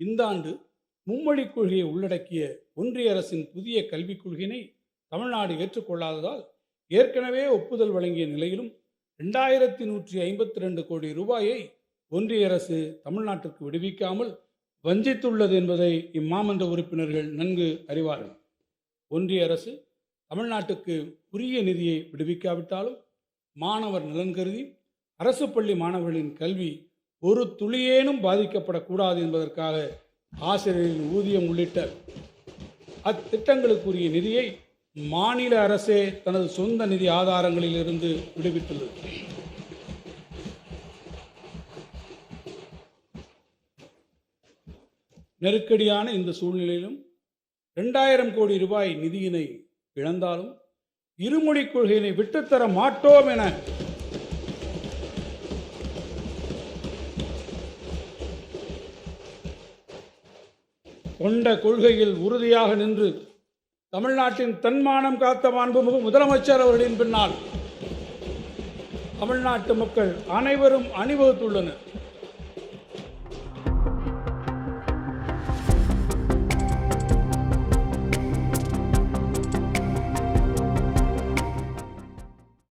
இந்த ஆண்டு மும்மொழிக் கொள்கையை உள்ளடக்கிய ஒன்றிய அரசின் புதிய கல்விக் கொள்கையினை தமிழ்நாடு ஏற்றுக்கொள்ளாததால் ஏற்கனவே ஒப்புதல் வழங்கிய நிலையிலும் 2152 கோடி ரூபாயை ஒன்றிய அரசு தமிழ்நாட்டிற்கு விடுவிக்காமல் வஞ்சித்துள்ளது என்பதை இம்மாமன்ற உறுப்பினர்கள் நன்கு அறிவார்கள். ஒன்றிய அரசு தமிழ்நாட்டுக்கு உரிய நிதியை விடுவிக்காவிட்டாலும் மாணவர் நலன் கருதி அரசு பள்ளி மாணவர்களின் கல்வி ஒரு துளியேனும் பாதிக்கப்படக்கூடாது என்பதற்காக ஆசிரியர்களின் ஊதியம் உள்ளிட்ட அத்திட்டங்களுக்குரிய நிதியை மாநில அரசே தனது சொந்த நிதி ஆதாரங்களில் இருந்து விடுவித்துள்ளது. நெருக்கடியான இந்த சூழ்நிலையிலும் 2000 கோடி ரூபாய் நிதியினை இழந்தாலும் இருமொழிக் கொள்கையினை விட்டுத்தர மாட்டோம் என கொண்ட கொள்கையில் உறுதியாக நின்று தமிழ்நாட்டின் தன்மானம் காத்த மாண்புமிகு முதலமைச்சர் அவர்களின் பின்னால் தமிழ்நாட்டு மக்கள் அனைவரும் அணிவகுத்துள்ளனர்.